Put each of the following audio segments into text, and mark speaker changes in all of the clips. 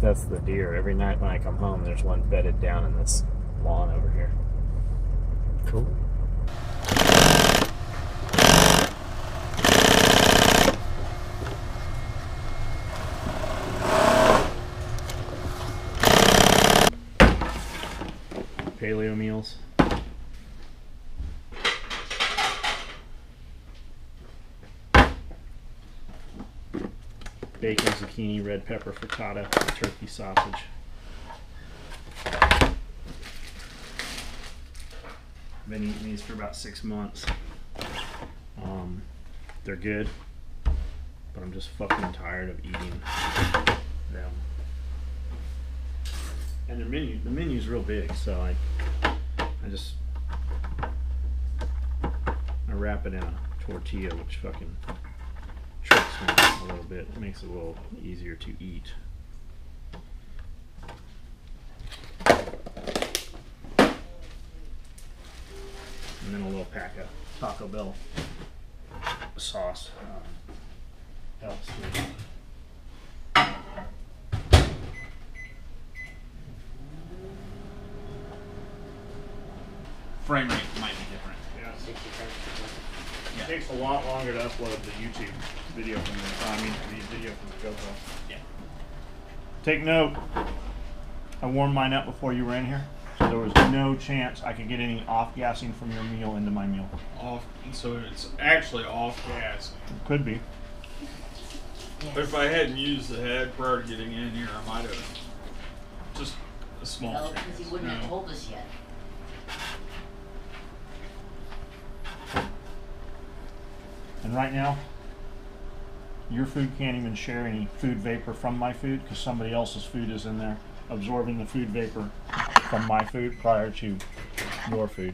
Speaker 1: that's the deer. Every night when I come home, there's one bedded down in this lawn over here.
Speaker 2: Cool.
Speaker 1: Paleo meals. Bacon, zucchini, red pepper, frittata, turkey sausage. Been eating these for about 6 months. They're good, but I'm just fucking tired of eating them. And the menu's real big, so I wrap it in a tortilla, which fucking tricks me a little bit. It makes it a little easier to eat. And then a little pack of Taco Bell sauce helps with
Speaker 3: frame rate might be different.
Speaker 1: Yeah, 60 frames per second. It takes a lot longer to upload the YouTube video from the video from the GoPro.
Speaker 3: Yeah.
Speaker 1: Take note, I warmed mine up before you ran here, so there was no chance I could get any off-gassing from your meal into my meal.
Speaker 3: Off, so it's actually off gas.
Speaker 1: It could be.
Speaker 3: But if I hadn't used the head prior to getting in here, I might have just a small
Speaker 4: No,
Speaker 3: chance.
Speaker 4: because he wouldn't have told us yet.
Speaker 1: And right now, your food can't even share any food vapor from my food because somebody else's food is in there absorbing the food vapor from my food prior to your food.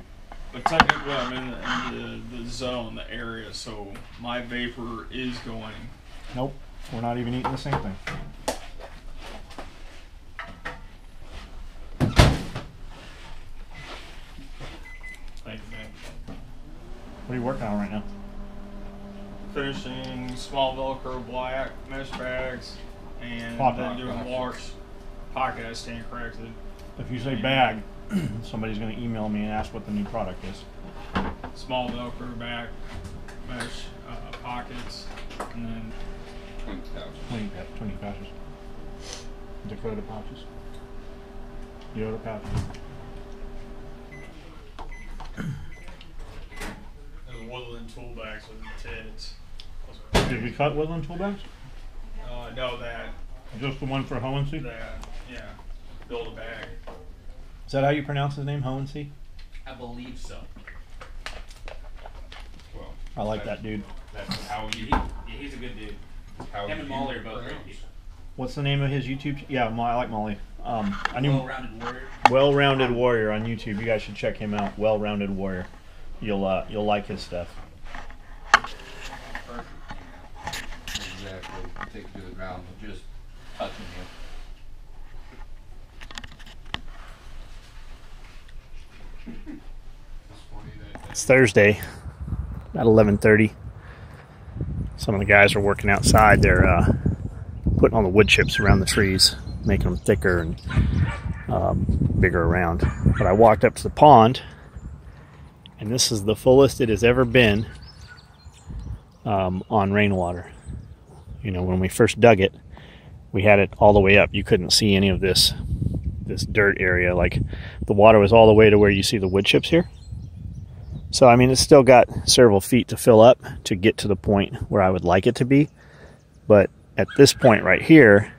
Speaker 3: But technically, I'm in the zone, the area, so my vapor is going.
Speaker 1: Nope, we're not even eating the same thing.
Speaker 3: Thank you, man.
Speaker 1: What are you working on right now?
Speaker 3: Finishing small Velcro black mesh bags, and then doing wash pocket stand corrected.
Speaker 1: If you say bag, somebody's going to email me and ask what the new product is.
Speaker 3: Small Velcro back mesh pockets, and then
Speaker 1: 20 pouches. Dakota pouches. Yoda pouches.
Speaker 3: the Woodland tool bags with the tits.
Speaker 1: Did we cut Woodland tool bags?
Speaker 3: No, that.
Speaker 1: Just the one for Hohensee?
Speaker 3: That, yeah. Build a bag.
Speaker 1: Is that how you pronounce his name, Hohensee?
Speaker 5: I believe so. Well,
Speaker 1: I like that dude.
Speaker 5: That's how he's a good dude.
Speaker 6: How
Speaker 5: Him and Molly are both great people.
Speaker 1: What's the name of his YouTube? Yeah, I like Molly. I knew
Speaker 5: Well-Rounded Warrior.
Speaker 1: Well-Rounded Warrior on YouTube. You guys should check him out. Well-Rounded Warrior. You'll like his stuff.
Speaker 6: Exactly. Take you to the ground with just touching you.
Speaker 1: It's Thursday at 11:30. Some of the guys are working outside. They're putting all the wood chips around the trees, making them thicker and bigger around. But I walked up to the pond, and this is the fullest it has ever been on rainwater. You know, when we first dug it, we had it all the way up. You couldn't see any of this dirt area. Like, the water was all the way to where you see the wood chips here. So, I mean, it's still got several feet to fill up to get to the point where I would like it to be. But at this point right here,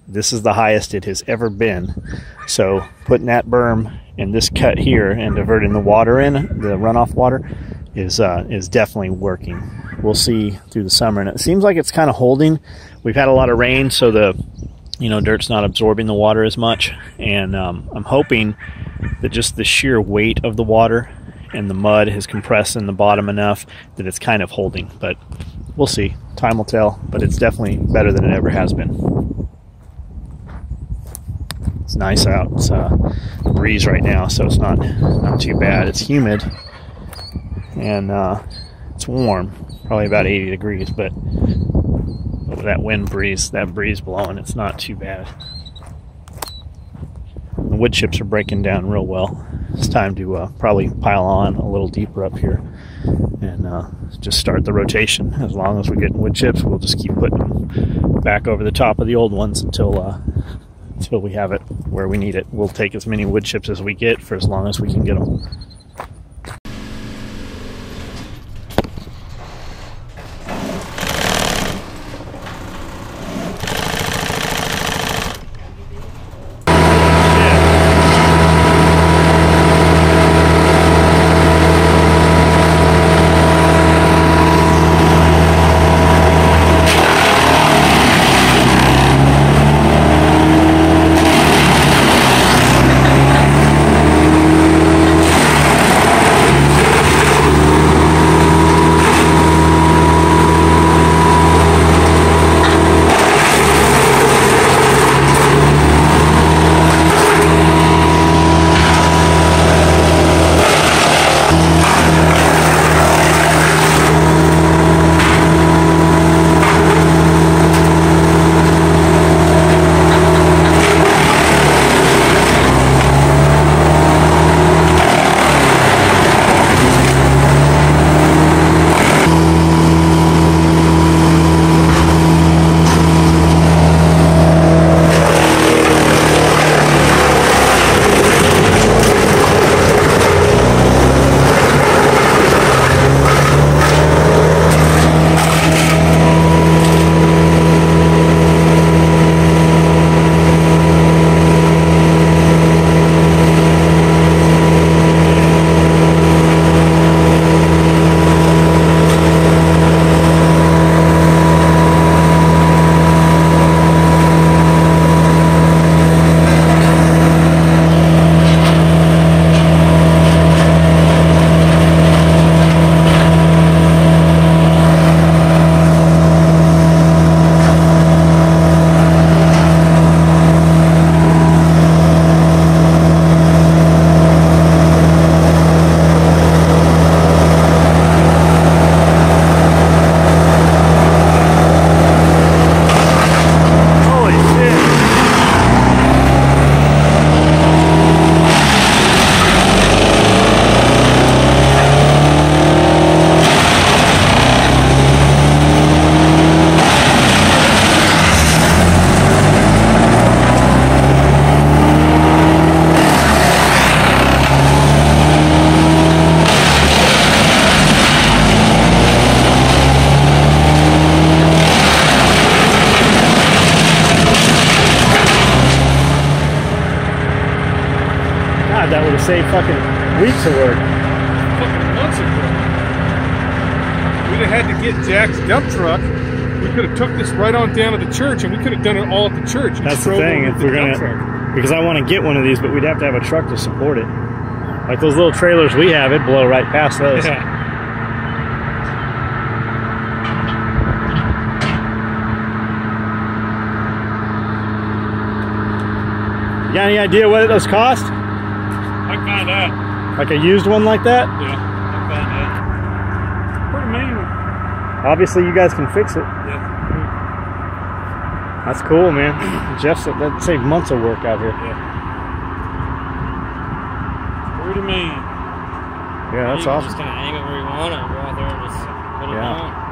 Speaker 1: this is the highest it has ever been. So putting that berm in this cut here and diverting the water in, the runoff water, is definitely working. We'll see through the summer. And it seems like it's kind of holding. We've had a lot of rain, so the dirt's not absorbing the water as much. And I'm hoping that just the sheer weight of the water and the mud has compressed in the bottom enough that it's kind of holding. But we'll see. Time will tell, but it's definitely better than it ever has been. It's nice out. It's a breeze right now, so it's not too bad. It's humid and it's warm, probably about 80 degrees, but with that breeze blowing, it's not too bad. wood chips are breaking down real well. It's time to probably pile on a little deeper up here and just start the rotation. As long as we're getting wood chips, we'll just keep putting them back over the top of the old ones until we have it where we need it. We'll take as many wood chips as we get for as long as we can get them. That would have saved fucking weeks of work.
Speaker 4: Fucking months of work. We'd have had to get Jack's dump truck. We could have took this right on down to the church, and we could have done it all at the church.
Speaker 1: That's the thing. If we're gonna, because I want to get one of these, but we'd have to have a truck to support it. Like those little trailers we have, it'd blow right past those.
Speaker 4: Yeah.
Speaker 1: You got any idea what those cost?
Speaker 4: I can find out.
Speaker 1: Like a used one like that?
Speaker 4: Yeah, I can find out. Pretty mean one.
Speaker 1: Obviously, you guys can fix it.
Speaker 4: Yeah.
Speaker 1: That's cool, man. Jeff said that saved months of work out here.
Speaker 4: Yeah. Pretty mean.
Speaker 1: Yeah, that's awesome.
Speaker 2: Just kind of aim it where you want it and go out there and just put it on.